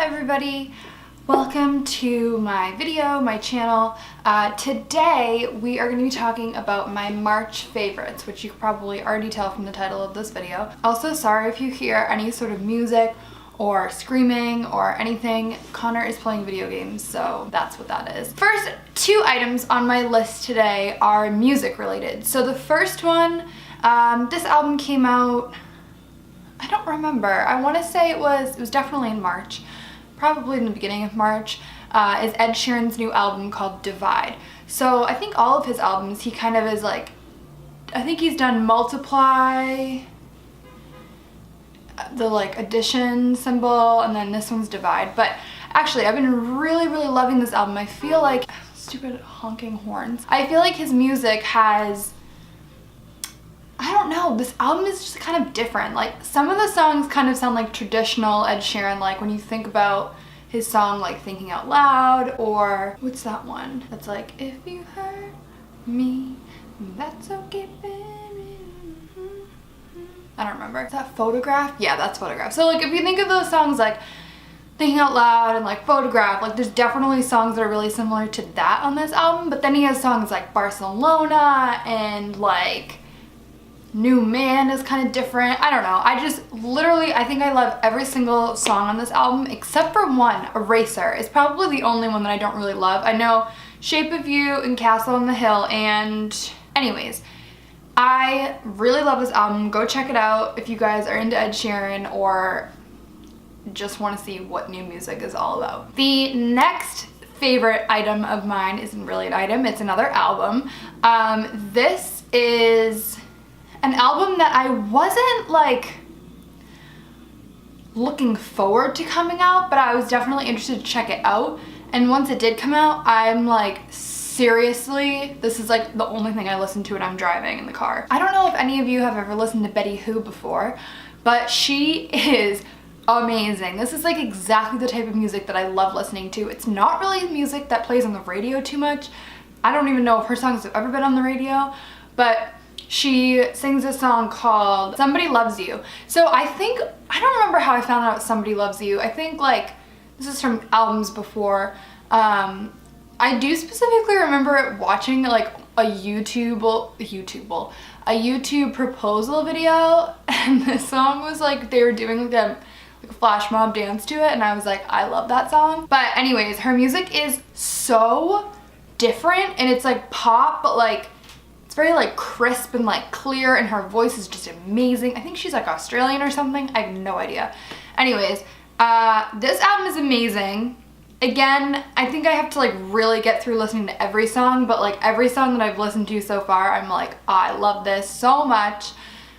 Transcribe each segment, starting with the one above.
everybody, welcome to my video, my channel. Today we are going to be talking about my March favorites, which you can probably already tell from the title of this video. Also, sorry if you hear any sort of music or screaming or anything. Connor is playing video games, so that's what that is. First two items on my list today are music related. So the first one, this album came out, I don't remember. I want to say it was definitely in March, probably in the beginning of March, is Ed Sheeran's new album called Divide. So I think all of his albums, he kind of is like, I think he's done Multiply, the like addition symbol, and then this one's Divide. But actually, I've been really loving this album. I feel like, stupid honking horns, I feel like his music has, I don't know, this album is just kind of different. Like, some of the songs kind of sound like traditional Ed Sheeran, like when you think about his song like Thinking Out Loud, or what's that one that's like, if you hurt me, that's okay, baby. I don't remember. Is that Photograph? Yeah, that's Photograph. So like, if you think of those songs like Thinking Out Loud and like Photograph, like there's definitely songs that are really similar to that on this album. But then he has songs like Barcelona and like New Man is kind of different. I don't know. I just literally, I think I love every single song on this album except for one, Eraser. Is probably the only one that I don't really love. I know Shape of You and Castle on the Hill, and anyways, I really love this album. Go check it out if you guys are into Ed Sheeran or just want to see what new music is all about. The next favorite item of mine isn't really an item, it's another album. This is an album that I wasn't like looking forward to coming out, but I was definitely interested to check it out. And once it did come out, I'm like, seriously, this is like the only thing I listen to when I'm driving in the car. I don't know if any of you have ever listened to Betty Who before, but she is amazing. This is like exactly the type of music that I love listening to. It's not really music that plays on the radio too much. I don't even know if her songs have ever been on the radio, but she sings a song called Somebody Loves You. So I don't remember how I found out Somebody Loves You. I think like, this is from albums before. I do specifically remember watching like a YouTube proposal video, and this song was like, they were doing like a flash mob dance to it, and I was like, I love that song. But anyways, her music is so different, and it's like pop, but like, it's very like crisp and like clear, and her voice is just amazing. I think she's like Australian or something. I have no idea. Anyways, this album is amazing. Again, I think I have to like really get through listening to every song, but like every song that I've listened to so far, I'm like, oh, I love this so much.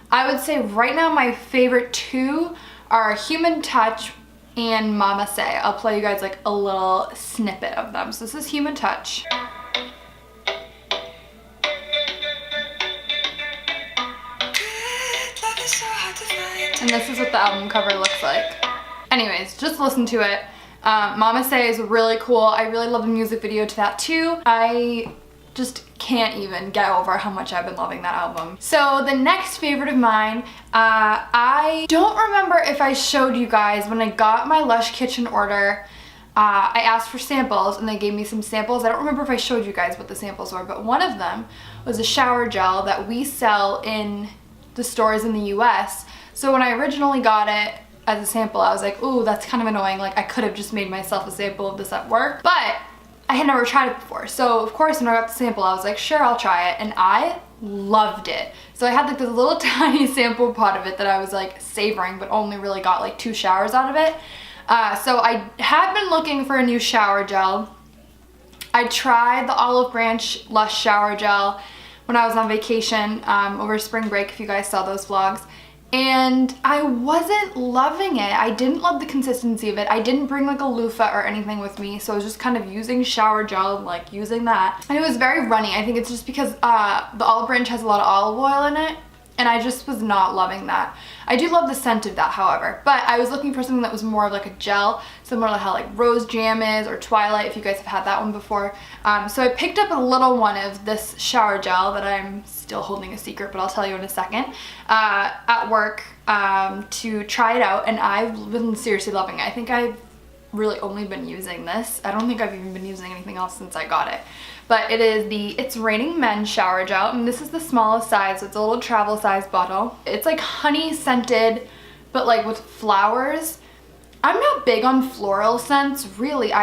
I would say right now my favorite two are Human Touch and Mama Say. I'll play you guys like a little snippet of them. So this is Human Touch. And this is what the album cover looks like. Anyways, just listen to it. Mama Say is really cool. I really love the music video to that too. I just can't even get over how much I've been loving that album. So the next favorite of mine, I don't remember if I showed you guys when I got my Lush Kitchen order. I asked for samples and they gave me some samples. I don't remember if I showed you guys what the samples were, but one of them was a shower gel that we sell in the stores in the US. So when I originally got it as a sample, I was like, ooh, that's kind of annoying. Like, I could have just made myself a sample of this at work, but I had never tried it before. So of course, when I got the sample, I was like, sure, I'll try it. And I loved it. So I had like this little tiny sample pot of it that I was like savoring, but only really got like 2 showers out of it. So I have been looking for a new shower gel. I tried the Olive Branch Lush shower gel when I was on vacation over spring break, if you guys saw those vlogs. And I wasn't loving it. I didn't love the consistency of it. I didn't bring like a loofah or anything with me, so I was just kind of using shower gel, like using that. And it was very runny. I think it's just because the Olive Branch has a lot of olive oil in it, and I just was not loving that. I do love the scent of that, however, but I was looking for something that was more of like a gel, similar to how like Rose Jam is, or Twilight, if you guys have had that one before. So I picked up a little one of this shower gel that I'm still holding a secret, but I'll tell you in a second, at work to try it out, and I've been seriously loving it. I think I've really only been using this. I don't think I've even been using anything else since I got it. But it is the It's Raining Men shower gel, and this is the smallest size, so it's a little travel size bottle. It's like honey scented, but like with flowers. I'm not big on floral scents, really.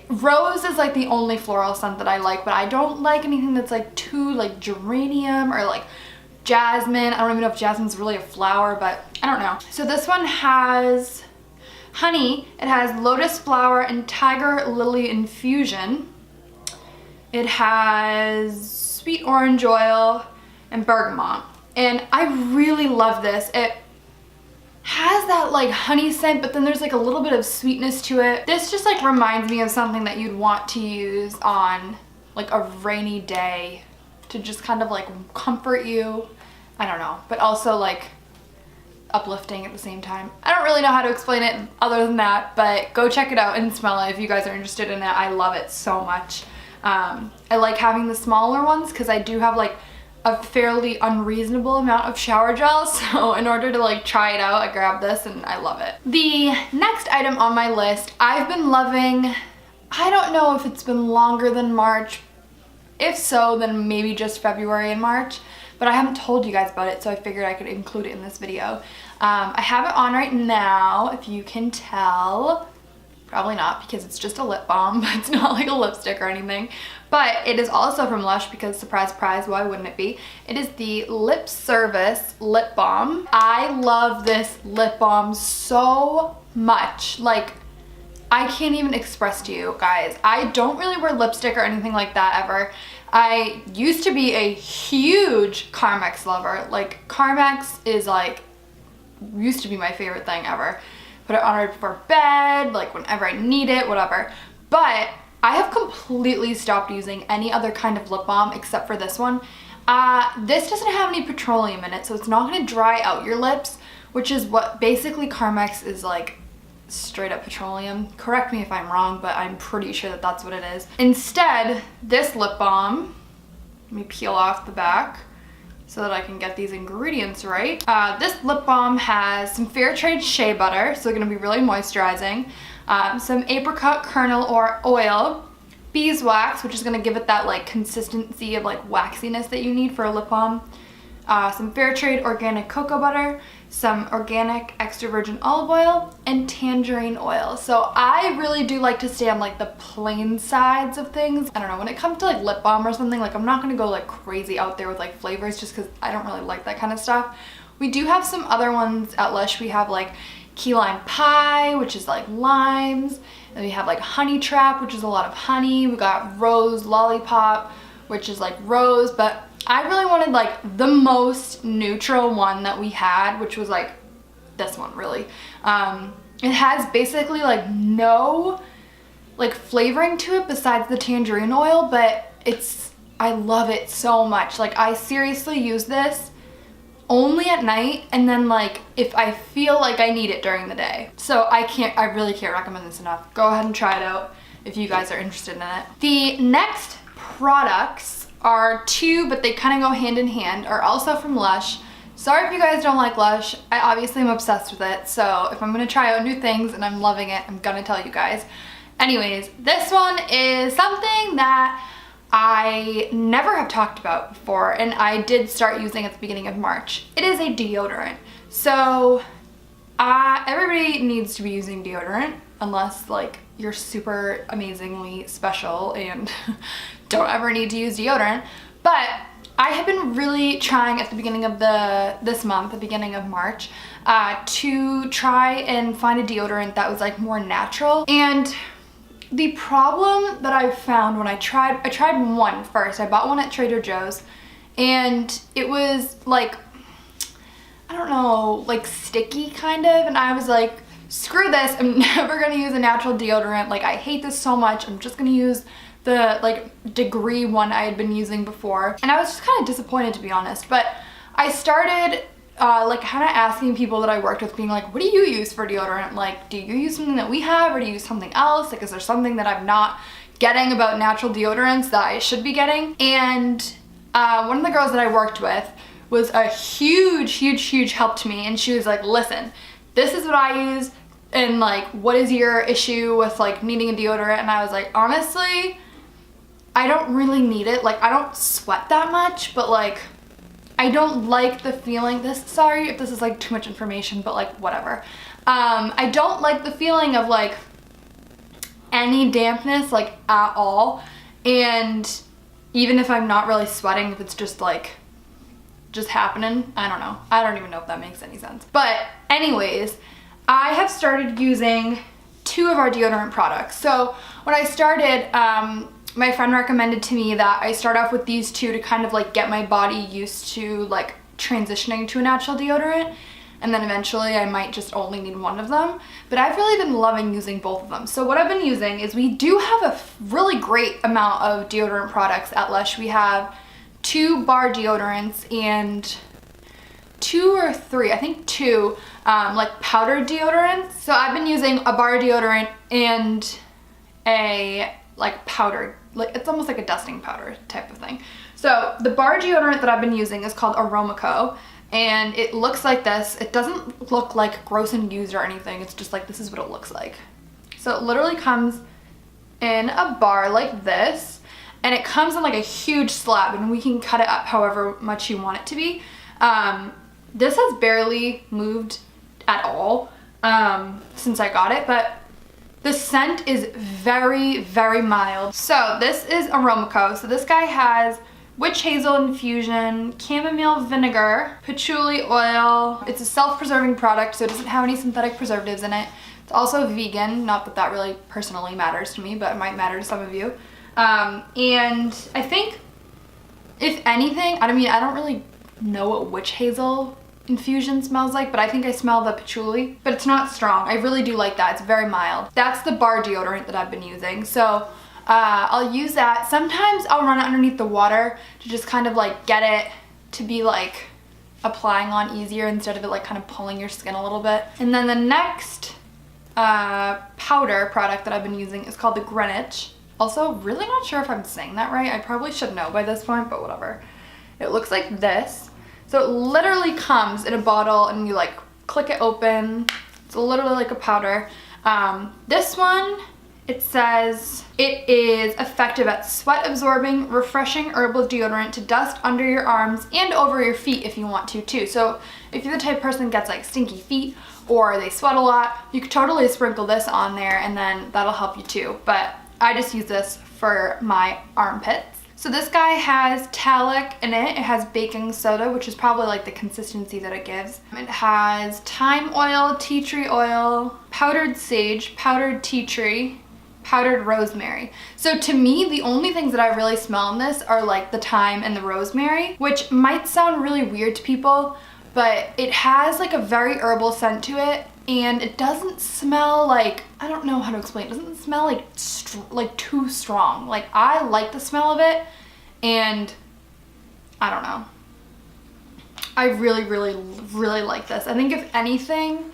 Rose is like the only floral scent that I like, but I don't like anything that's like too like geranium or like jasmine. I don't even know if jasmine's really a flower, but I don't know. So this one has honey, it has lotus flower and tiger lily infusion. It has sweet orange oil and bergamot. And I really love this. It has that like honey scent, but then there's like a little bit of sweetness to it. This just like reminds me of something that you'd want to use on like a rainy day to just kind of like comfort you. I don't know, but also like uplifting at the same time. I don't really know how to explain it other than that, but go check it out and smell it if you guys are interested in it. I love it so much. I like having the smaller ones because I do have like a fairly unreasonable amount of shower gel, so in order to like try it out, I grabbed this and I love it. The next item on my list, I've been loving, I don't know if it's been longer than March. If so, then maybe just February and March, but I haven't told you guys about it, so I figured I could include it in this video. I have it on right now, if you can tell. Probably not, because it's just a lip balm. It's not like a lipstick or anything. But it is also from Lush because, surprise, surprise, why wouldn't it be? It is the Lip Service Lip Balm. I love this lip balm so much. Like, I can't even express to you guys. I don't really wear lipstick or anything like that ever. I used to be a huge Carmex lover. Like, Carmex is like, used to be my favorite thing ever. Put it on right before bed, like whenever I need it, whatever. But I have completely stopped using any other kind of lip balm except for this one. This doesn't have any petroleum in it, so it's not gonna dry out your lips, which is what basically Carmex is like, straight up petroleum. Correct me if I'm wrong, but I'm pretty sure that that's what it is. Instead, this lip balm, let me peel off the back so that I can get these ingredients right. This lip balm has some fair trade shea butter, so it's gonna be really moisturizing, some apricot kernel or oil, beeswax, which is gonna give it that like consistency of like waxiness that you need for a lip balm, some fair trade organic cocoa butter, some organic extra virgin olive oil, and tangerine oil. So I really do like to stay on like the plain sides of things. I don't know, when it comes to like lip balm or something, like I'm not gonna go like crazy out there with like flavors just because I don't really like that kind of stuff. We do have some other ones at Lush. We have like key lime pie, which is like limes, and we have like honey trap, which is a lot of honey. We got rose lollipop, which is like rose, but I really wanted like the most neutral one that we had, which was like this one really. It has basically like no like flavoring to it besides the tangerine oil, but I love it so much. Like I seriously use this only at night, and then like if I feel like I need it during the day. So I really can't recommend this enough. Go ahead and try it out if you guys are interested in it. The next products are two, but they kind of go hand in hand, are also from Lush. Sorry if you guys don't like Lush. I obviously am obsessed with it, so if I'm gonna try out new things and I'm loving it, I'm gonna tell you guys. Anyways, this one is something that I never have talked about before, and I did start using at the beginning of March. It is a deodorant. So everybody needs to be using deodorant unless like you're super amazingly special and don't ever need to use deodorant. But I have been really trying at the beginning of this month, the beginning of March, to try and find a deodorant that was like more natural. And the problem that I found when I tried one first. I bought one at Trader Joe's, and it was like, I don't know, like sticky kind of, and I was like, screw this, I'm never gonna use a natural deodorant. Like I hate this so much. I'm just gonna use the like degree one I had been using before. And I was just kind of disappointed, to be honest. But I started like kind of asking people that I worked with, being like, what do you use for deodorant? Like, do you use something that we have, or do you use something else? Like, is there something that I'm not getting about natural deodorants that I should be getting? And one of the girls that I worked with was a huge help to me, and she was like, listen, this is what I use, and like, what is your issue with like needing a deodorant? And I was like, honestly, I don't really need it. Like, I don't sweat that much, but like, I don't like the feeling, sorry if this is like too much information, but like, whatever. I don't like the feeling of like any dampness, like, at all. And even if I'm not really sweating, if it's just like, just happening, I don't know. I don't even know if that makes any sense. But anyways, I have started using 2 of our deodorant products. So when I started, my friend recommended to me that I start off with these 2 to kind of like get my body used to like transitioning to a natural deodorant, and then eventually I might just only need one of them. But I've really been loving using both of them. So what I've been using is, we do have a really great amount of deodorant products at Lush. We have 2 bar deodorants and 2 or 3, I think 2, like powdered deodorants. So I've been using a bar deodorant and a like powdered, like it's almost like a dusting powder type of thing. So the bar deodorant that I've been using is called Aromaco, and it looks like this. It doesn't look like gross and used or anything. It's just like, this is what it looks like. So it literally comes in a bar like this, and it comes in like a huge slab, and we can cut it up however much you want it to be. This has barely moved at all since I got it, but the scent is very, very mild. So this is Aromaco. So this guy has witch hazel infusion, chamomile vinegar, patchouli oil. It's a self-preserving product, so it doesn't have any synthetic preservatives in it. It's also vegan, not that that really personally matters to me, but it might matter to some of you. And I think, if anything, I mean, I don't really know what witch hazel infusion smells like, but I think I smell the patchouli, but it's not strong. I really do like that. It's very mild. That's the bar deodorant that I've been using. So I'll use that. Sometimes I'll run it underneath the water to just kind of like get it to be like applying on easier, instead of it like kind of pulling your skin a little bit. And then the next powder product that I've been using is called the Greenwich. Also, really not sure if I'm saying that right. I probably should know by this point, but whatever. It looks like this. So it literally comes in a bottle, and you like click it open. It's literally like a powder. This one, it says it is effective at sweat absorbing, refreshing herbal deodorant to dust under your arms and over your feet if you want to too. So if you're the type of person that gets like stinky feet or they sweat a lot, you could totally sprinkle this on there, and then that'll help you too. But I just use this for my armpits. So this guy has talc in it. It has baking soda, which is probably like the consistency that it gives. It has thyme oil, tea tree oil, powdered sage, powdered tea tree, powdered rosemary. So to me, the only things that I really smell in this are like the thyme and the rosemary, which might sound really weird to people, but it has like a very herbal scent to it, and it doesn't smell like, I don't know how to explain, it doesn't smell like too strong. Like, I like the smell of it, and I don't know. I really, really, really like this. I think if anything,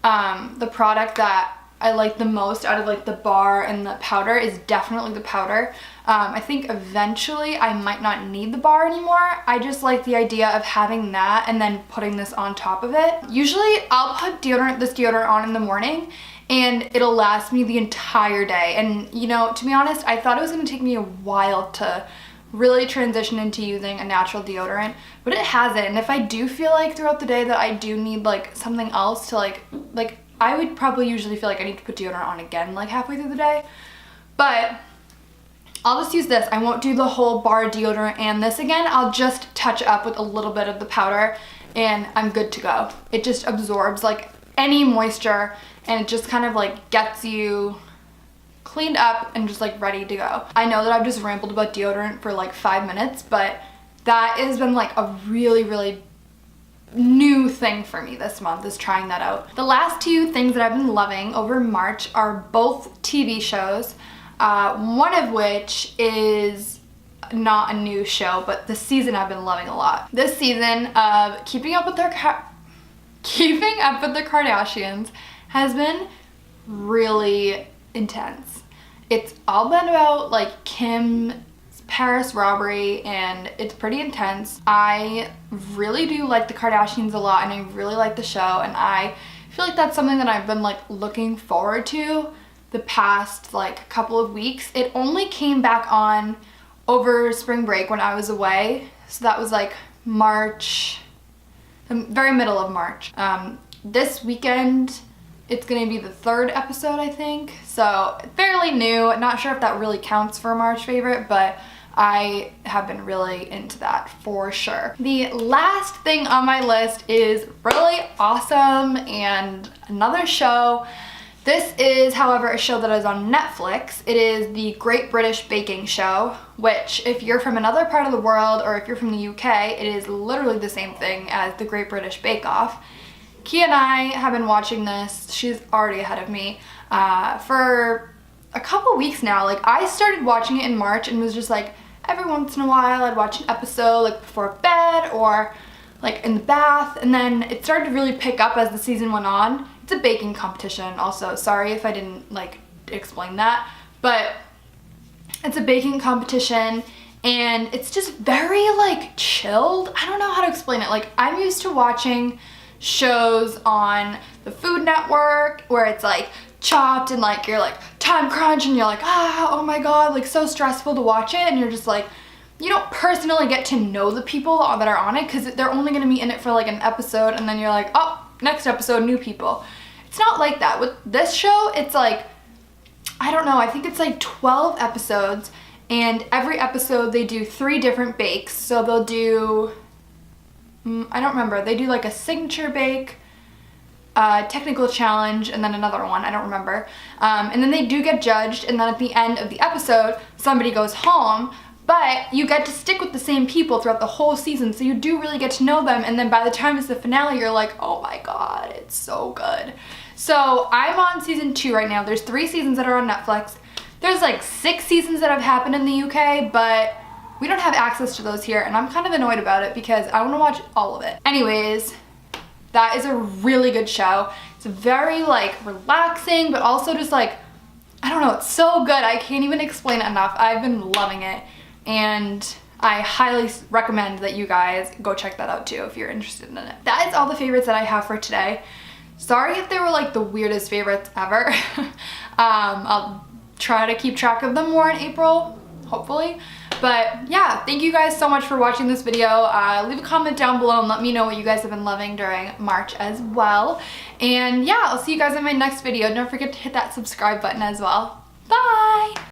the product that I like the most out of like the bar and the powder is definitely the powder. I think eventually I might not need the bar anymore. I just like the idea of having that and then putting this on top of it. Usually I'll put this deodorant on in the morning, and it'll last me the entire day. And you know, to be honest, I thought it was gonna take me a while to really transition into using a natural deodorant, but it hasn't. And if I do feel like throughout the day that I do need like something else to like I would probably usually feel like I need to put deodorant on again like halfway through the day, but I'll just use this. I won't do the whole bar deodorant and this again. I'll just touch up with a little bit of the powder, and I'm good to go. It just absorbs like any moisture, and it just kind of like gets you cleaned up and just like ready to go. I know that I've just rambled about deodorant for like 5 minutes, but that has been like a really, really new thing for me this month, is trying that out. The last 2 things that I've been loving over March are both TV shows, one of which is not a new show, but the season I've been loving a lot. This season of Keeping Up with the Kardashians has been really intense. It's all been about like Kim's Paris robbery, and it's pretty intense. I really do like the Kardashians a lot, and I really like the show, and I feel like that's something that I've been like looking forward to the past like couple of weeks. It only came back on over spring break when I was away. So that was like March, the very middle of March. This weekend, it's gonna be the 3rd episode, I think. So fairly new. Not sure if that really counts for a March favorite, but I have been really into that for sure. The last thing on my list is really awesome and another show. This is, however, a show that is on Netflix. It is the Great British Baking Show, which if you're from another part of the world or if you're from the UK, it is literally the same thing as the Great British Bake Off. Kia and I have been watching this, she's already ahead of me, for a couple weeks now. Like, I started watching it in March and was just like, every once in a while I'd watch an episode like before bed or like in the bath, and then it started to really pick up as the season went on. It's a baking competition also, sorry if I didn't like explain that, but it's a baking competition and it's just very like chilled. I don't know how to explain it. Like, I'm used to watching shows on the Food Network where it's like chopped and like you're like time crunch and you're like, oh my god, like so stressful to watch it, and you're just like, you don't personally get to know the people that are on it because they're only going to be in it for like an episode, and then you're like, oh, next episode, new people. It's not like that. With this show, it's like, I don't know, I think it's like 12 episodes, and every episode they do 3 different bakes. So they'll do, I don't remember, they do like a signature bake, a technical challenge, and then another one, I don't remember. And then they do get judged, and then at the end of the episode, somebody goes home, but you get to stick with the same people throughout the whole season, so you do really get to know them, and then by the time it's the finale, you're like, oh my god, it's so good. So I'm on season 2 right now. There's 3 seasons that are on Netflix. There's like 6 seasons that have happened in the UK, but we don't have access to those here, and I'm kind of annoyed about it because I want to watch all of it. Anyways, that is a really good show. It's very like relaxing, but also just like, I don't know, it's so good. I can't even explain it enough. I've been loving it, and I highly recommend that you guys go check that out too if you're interested in it. That is all the favorites that I have for today. Sorry if they were like the weirdest favorites ever. I'll try to keep track of them more in April, hopefully. But yeah, thank you guys so much for watching this video. Leave a comment down below and let me know what you guys have been loving during March as well. And yeah, I'll see you guys in my next video. Don't forget to hit that subscribe button as well. Bye!